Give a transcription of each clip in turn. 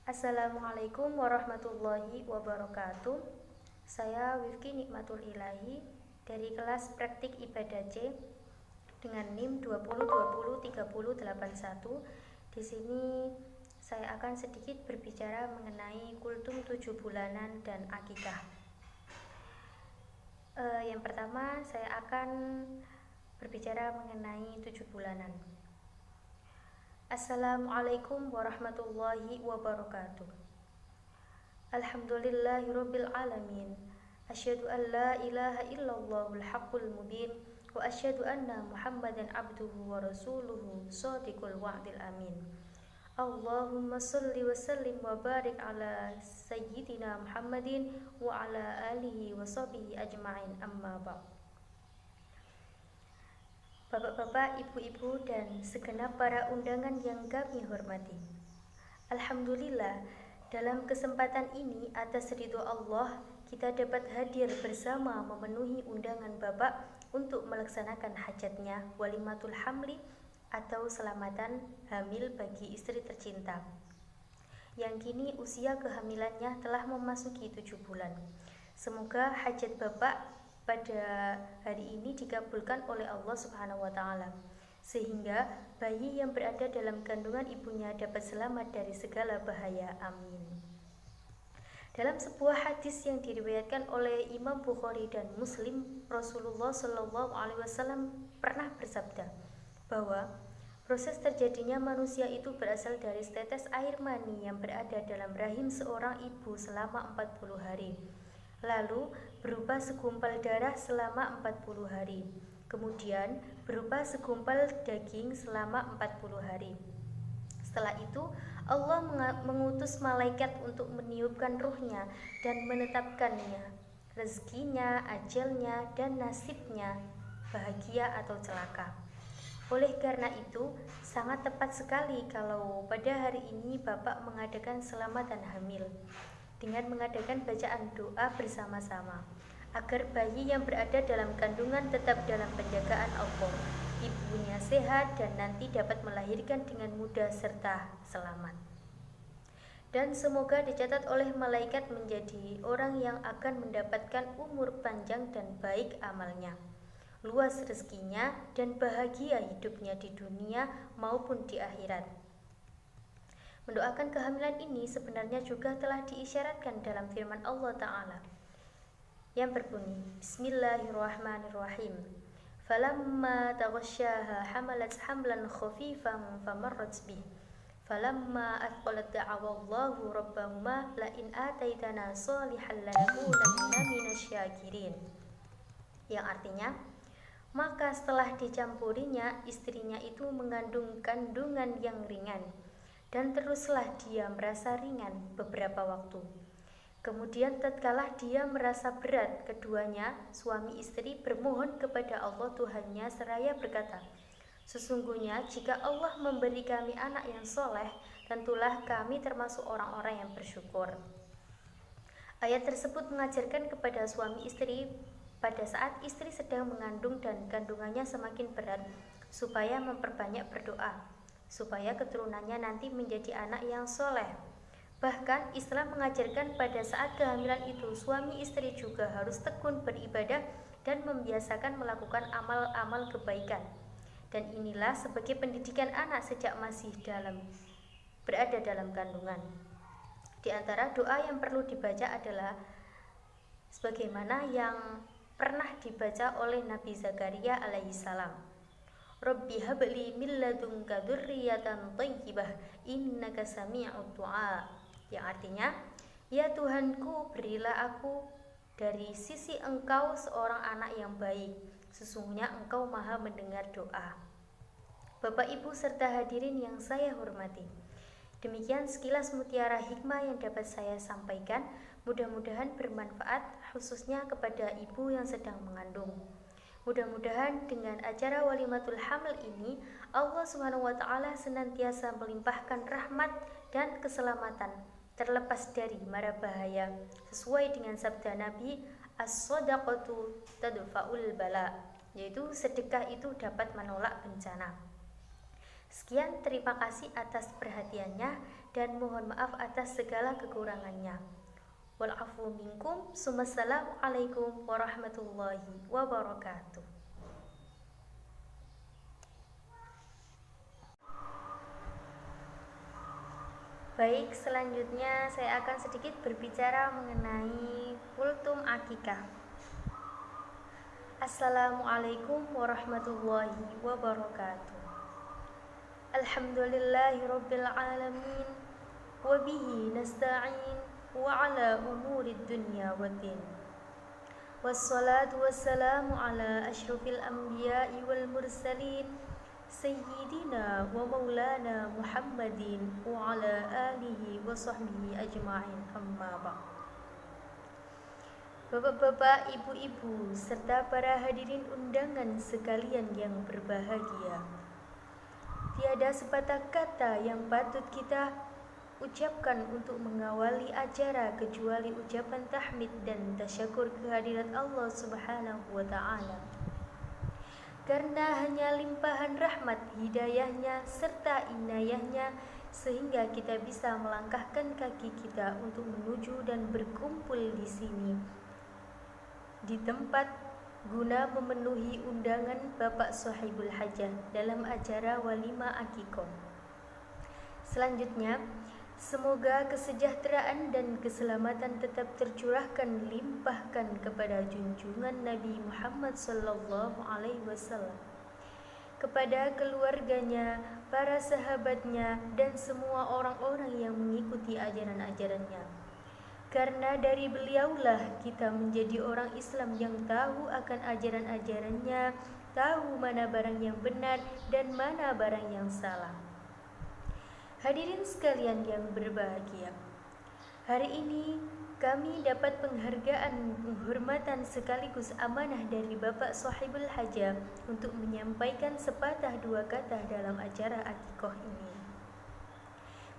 Assalamualaikum warahmatullahi wabarakatuh. Saya Wifki Nikmatul Ilahi dari kelas Praktik Ibadah C dengan NIM 20203081. Di sini saya akan sedikit berbicara mengenai kultum 7 bulanan dan akikah. Yang pertama saya akan berbicara mengenai 7 bulanan. Assalamualaikum warahmatullahi wabarakatuh. Alhamdulillahirabbil alamin. Asyhadu an la ilaha illallahul haqqul mubin wa asyhadu anna Muhammadan abduhu wa rasuluhu shadiqul wa'dil amin. Allahumma shalli wa sallim wa barik ala sayyidina Muhammadin wa ala alihi wa sahbihi ajma'in, amma ba'd. Bapak-bapak, ibu-ibu, dan segenap para undangan yang kami hormati, alhamdulillah, dalam kesempatan ini atas ridho Allah kita dapat hadir bersama memenuhi undangan Bapak untuk melaksanakan hajatnya walimatul hamli atau selamatan hamil bagi istri tercinta yang kini usia kehamilannya telah memasuki 7 bulan. Semoga hajat Bapak pada hari ini dikabulkan oleh Allah Subhanahu wa Ta'ala, sehingga bayi yang berada dalam kandungan ibunya dapat selamat dari segala bahaya. Amin. Dalam sebuah hadis yang diriwayatkan oleh Imam Bukhari dan Muslim, Rasulullah Shallallahu Alaihi Wasallam pernah bersabda bahwa proses terjadinya manusia itu berasal dari setetes air mani yang berada dalam rahim seorang ibu selama 40 hari. Lalu berupa segumpal darah selama 40 hari. Kemudian berupa segumpal daging selama 40 hari. Setelah itu Allah mengutus malaikat untuk meniupkan ruhnya dan menetapkannya, rezekinya, ajalnya, dan nasibnya, bahagia atau celaka. Oleh karena itu, sangat tepat sekali kalau pada hari ini Bapak mengadakan selamatan hamil dengan mengadakan bacaan doa bersama-sama agar bayi yang berada dalam kandungan tetap dalam penjagaan Allah, ibunya sehat dan nanti dapat melahirkan dengan mudah serta selamat. Dan semoga dicatat oleh malaikat menjadi orang yang akan mendapatkan umur panjang dan baik amalnya, luas rezekinya, dan bahagia hidupnya di dunia maupun di akhirat. Mendoakan kehamilan ini sebenarnya juga telah diisyaratkan dalam firman Allah Ta'ala yang berbunyi, Bismillahirrahmanirrahim. Falamma taghasyaha hamalat hamlan khafifan famarrat bih. Falamma athqalat da'awallahu rabbahuma la in ataitana salihan lanakunanna minasyakirin. Yang artinya, maka setelah dicampurinya, istrinya itu mengandung kandungan yang ringan. Dan teruslah dia merasa ringan beberapa waktu. Kemudian tatkala dia merasa berat, keduanya, suami istri, bermohon kepada Allah Tuhannya seraya berkata, sesungguhnya jika Allah memberi kami anak yang soleh, tentulah kami termasuk orang-orang yang bersyukur. Ayat tersebut mengajarkan kepada suami istri pada saat istri sedang mengandung dan kandungannya semakin berat, supaya memperbanyak berdoa supaya keturunannya nanti menjadi anak yang soleh. Bahkan Islam mengajarkan pada saat kehamilan itu suami istri juga harus tekun beribadah dan membiasakan melakukan amal-amal kebaikan. Dan inilah sebagai pendidikan anak sejak masih berada dalam kandungan. Di antara doa yang perlu dibaca adalah sebagaimana yang pernah dibaca oleh Nabi Zakaria alaihissalam. Rabbi habli min ladunka dzurriyyatan thayyibah innaka sami'ud du'a. Yang artinya, ya Tuhanku, berilah aku dari sisi Engkau seorang anak yang baik. Sesungguhnya Engkau Maha mendengar doa. Bapak, Ibu, serta hadirin yang saya hormati, demikian sekilas mutiara hikmah yang dapat saya sampaikan. Mudah-mudahan bermanfaat khususnya kepada ibu yang sedang mengandung. Mudah-mudahan dengan acara walimatul hamil ini Allah Subhanahu wa Ta'ala senantiasa melimpahkan rahmat dan keselamatan terlepas dari mara bahaya, sesuai dengan sabda Nabi, as-shadaqatu tadfa'ul bala, yaitu sedekah itu dapat menolak bencana. Sekian, terima kasih atas perhatiannya dan mohon maaf atas segala kekurangannya. Wal afu minkum. Assalamualaikum warahmatullahi wabarakatuh. Baik, selanjutnya saya akan sedikit berbicara mengenai kultum akikah. Assalamualaikum warahmatullahi wabarakatuh. Alhamdulillahirabbil alamin wa bihi nasta'in wa ala umurid dunya waddin. Wassalatu wassalamu ala asyrafil anbiya'i wal mursalin Sayyidina wa maulana Muhammadin wa ala alihi wa sahbihi ajma'in, amma ba'd. Bapak-bapak, ibu-ibu, serta para hadirin undangan sekalian yang berbahagia, tiada sepatah kata yang patut kita ucapkan untuk mengawali acara kecuali ucapan tahmid dan tasyakur kehadirat Allah Subhanahu wa ta'ala. Karena hanya limpahan rahmat, hidayahnya, serta inayahnya, sehingga kita bisa melangkahkan kaki kita untuk menuju dan berkumpul di sini, di tempat guna memenuhi undangan Bapak Sohibul Hajah dalam acara walimah akikoh. Selanjutnya, semoga kesejahteraan dan keselamatan tetap tercurahkan limpahkan kepada junjungan Nabi Muhammad sallallahu alaihi wasallam, kepada keluarganya, para sahabatnya, dan semua orang-orang yang mengikuti ajaran-ajarannya. Karena dari beliaulah kita menjadi orang Islam yang tahu akan ajaran-ajarannya, tahu mana barang yang benar dan mana barang yang salah. Hadirin sekalian yang berbahagia, hari ini kami dapat penghargaan, penghormatan sekaligus amanah dari Bapak Sohibul Hajah untuk menyampaikan sepatah dua kata dalam acara akikoh ini.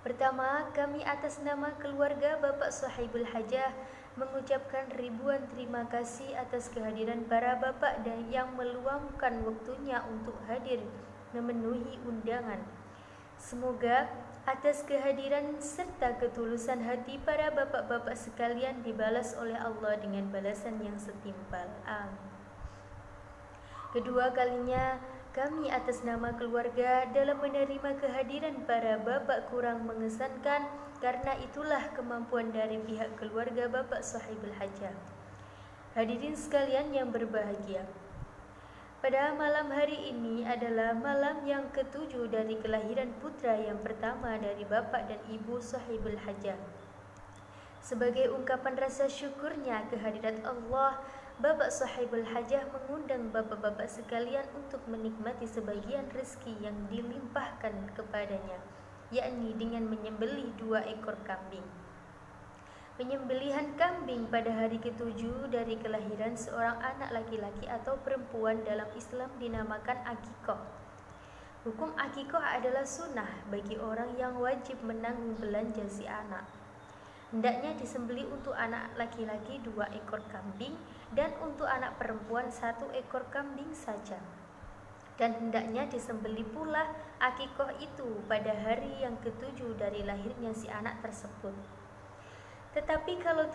Pertama, kami atas nama keluarga Bapak Sohibul Hajah mengucapkan ribuan terima kasih atas kehadiran para bapak dan yang meluangkan waktunya untuk hadir memenuhi undangan. Semoga atas kehadiran serta ketulusan hati para bapak-bapak sekalian dibalas oleh Allah dengan balasan yang setimpal. Amin. Kedua kalinya, kami atas nama keluarga dalam menerima kehadiran para bapak kurang mengesankan, karena itulah kemampuan dari pihak keluarga Bapak Sohibul Hajah. Hadirin sekalian yang berbahagia, pada malam hari ini adalah malam yang ketujuh dari kelahiran putra yang pertama dari Bapak dan Ibu Sohibul Hajah. Sebagai ungkapan rasa syukurnya kehadirat Allah, Bapak Sohibul Hajah mengundang bapak-bapak sekalian untuk menikmati sebagian rezeki yang dilimpahkan kepadanya, yakni dengan menyembelih 2 ekor kambing. Penyembelihan kambing pada hari ke-7 dari kelahiran seorang anak laki-laki atau perempuan dalam Islam dinamakan akikoh. Hukum akikoh adalah sunnah bagi orang yang wajib menanggung belanja si anak. Hendaknya disembelih untuk anak laki-laki 2 ekor kambing dan untuk anak perempuan 1 ekor kambing saja. Dan hendaknya disembelih pula akikoh itu pada hari yang ke-7 dari lahirnya si anak tersebut. Tetapi kalau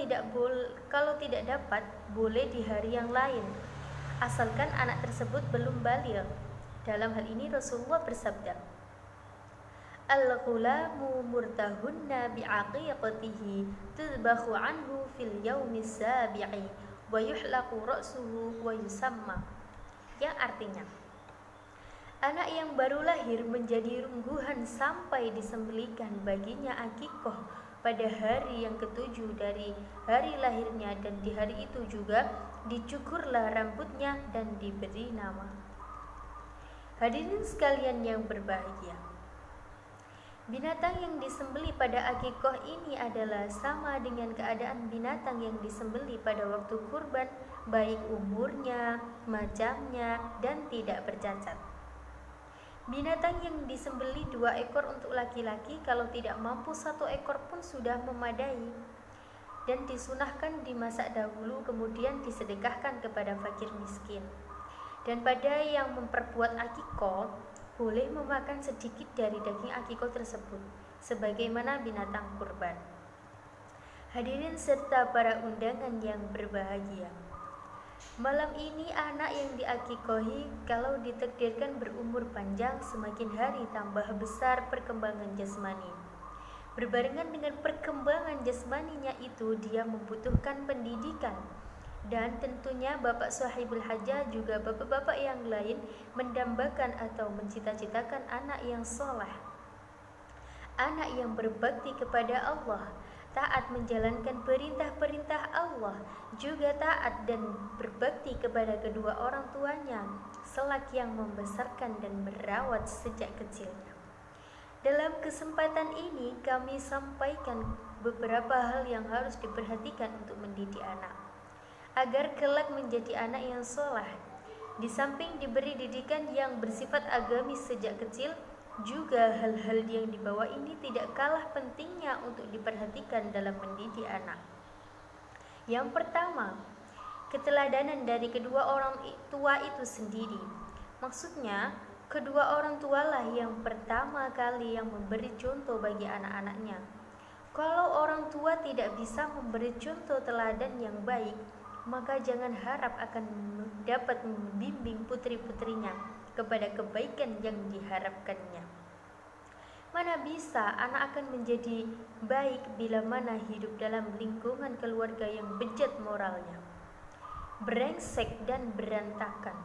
tidak dapat, boleh di hari yang lain, asalkan anak tersebut belum baligh. Dalam hal ini Rasulullah bersabda, "Al-ghulamu murtahunna bi'aqiqatihi tudbakhu anhu fil yaumis sabi'i wa yuhlaqu ra'suhu wa yusamma." Yang artinya, anak yang baru lahir menjadi rungguhan sampai disembelihkan baginya akikoh pada hari yang ke-7 dari hari lahirnya, dan di hari itu juga dicukurlah rambutnya dan diberi nama. Hadirin sekalian yang berbahagia, binatang yang disembelih pada akikoh ini adalah sama dengan keadaan binatang yang disembelih pada waktu kurban, baik umurnya, macamnya, dan tidak bercacat. Binatang yang disembelih 2 ekor untuk laki-laki, kalau tidak mampu 1 ekor pun sudah memadai, dan disunahkan dimasak dahulu kemudian disedekahkan kepada fakir miskin. Dan pada yang memperbuat akikoh boleh memakan sedikit dari daging akikoh tersebut, sebagaimana binatang kurban. Hadirin serta para undangan yang berbahagia, malam ini anak yang diakikohi kalau ditakdirkan berumur panjang, semakin hari tambah besar perkembangan jasmani. Berbarengan dengan perkembangan jasmaninya itu, dia membutuhkan pendidikan. Dan tentunya Bapak Sahibul Hajah juga bapak-bapak yang lain mendambakan atau mencita-citakan anak yang soleh, anak yang berbakti kepada Allah, taat menjalankan perintah-perintah Allah, juga taat dan berbakti kepada kedua orang tuanya, selak yang membesarkan dan merawat sejak kecilnya. Dalam kesempatan ini kami sampaikan beberapa hal yang harus diperhatikan untuk mendidik anak, agar kelak menjadi anak yang soleh. Di samping diberi didikan yang bersifat agamis sejak kecil, juga hal-hal yang dibawa ini tidak kalah pentingnya untuk diperhatikan dalam mendidik anak. Yang pertama, keteladanan dari kedua orang tua itu sendiri. Maksudnya, kedua orang tualah yang pertama kali yang memberi contoh bagi anak-anaknya. Kalau orang tua tidak bisa memberi contoh teladan yang baik, maka jangan harap akan dapat membimbing putri-putrinya kepada kebaikan yang diharapkannya. Mana bisa anak akan menjadi baik bila mana hidup dalam lingkungan keluarga yang bejat moralnya, brengsek dan berantakan.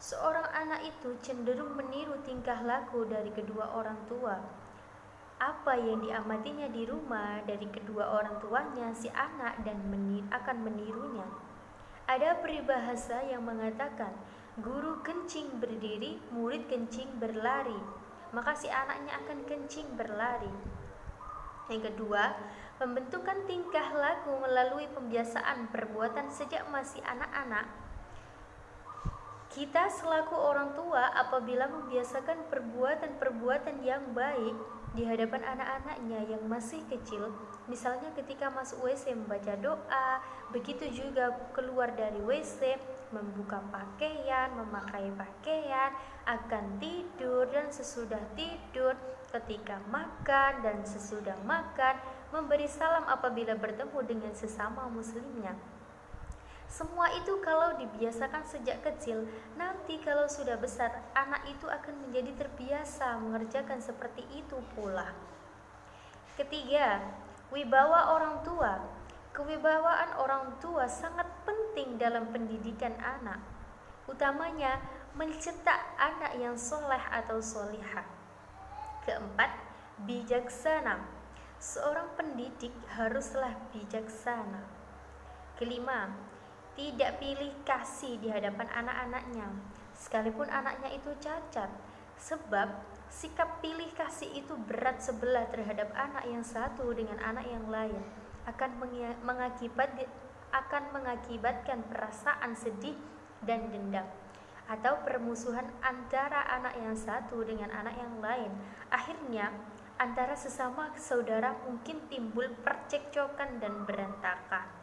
Seorang anak itu cenderung meniru tingkah laku dari kedua orang tua. Apa yang diamatinya di rumah dari kedua orang tuanya, si anak dan akan menirunya. Ada peribahasa yang mengatakan, guru kencing berdiri, murid kencing berlari, maka si anaknya akan kencing berlari. Yang kedua, pembentukan tingkah laku melalui pembiasaan perbuatan sejak masih anak-anak. Kita selaku orang tua apabila membiasakan perbuatan-perbuatan yang baik di hadapan anak-anaknya yang masih kecil, misalnya ketika masuk WC membaca doa, begitu juga keluar dari WC membuka pakaian, memakai pakaian, akan tidur dan sesudah tidur, ketika makan dan sesudah makan, memberi salam apabila bertemu dengan sesama muslimnya. Semua itu kalau dibiasakan sejak kecil, nanti kalau sudah besar, anak itu akan menjadi terbiasa mengerjakan seperti itu pula. Ketiga, wibawa orang tua. Kewibawaan orang tua sangat penting dalam pendidikan anak, utamanya mencetak anak yang soleh atau solihah. Keempat, bijaksana. Seorang pendidik haruslah bijaksana. Kelima, tidak pilih kasih di hadapan anak-anaknya, sekalipun anaknya itu cacat, sebab sikap pilih kasih itu berat sebelah terhadap anak yang satu dengan anak yang lain, akan mengakibatkan perasaan sedih dan dendam, atau permusuhan antara anak yang satu dengan anak yang lain. Akhirnya antara sesama saudara mungkin timbul percekcokan dan berantakan.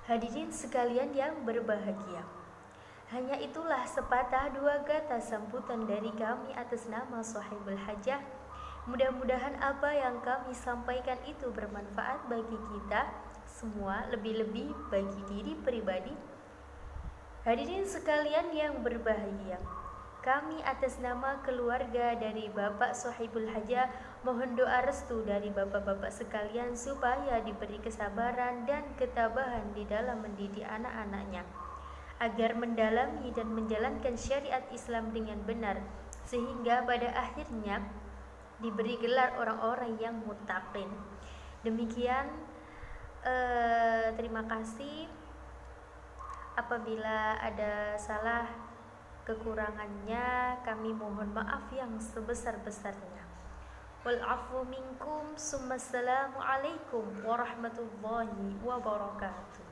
Hadirin sekalian yang berbahagia, hanya itulah sepatah dua kata sambutan dari kami atas nama Sahibul Hajah. Mudah-mudahan apa yang kami sampaikan itu bermanfaat bagi kita semua, lebih-lebih bagi diri pribadi. Hadirin sekalian yang berbahagia, kami atas nama keluarga dari Bapak Sahibul Hajah mohon doa restu dari bapak-bapak sekalian supaya diberi kesabaran dan ketabahan di dalam mendidik anak-anaknya, agar mendalami dan menjalankan syariat Islam dengan benar, sehingga pada akhirnya diberi gelar orang-orang yang muttaqin. Demikian, terima kasih. Apabila ada salah kekurangannya, kami mohon maaf yang sebesar-besarnya. Wal afu minkum, summa assalamu alaikum warahmatullahi wabarakatuh.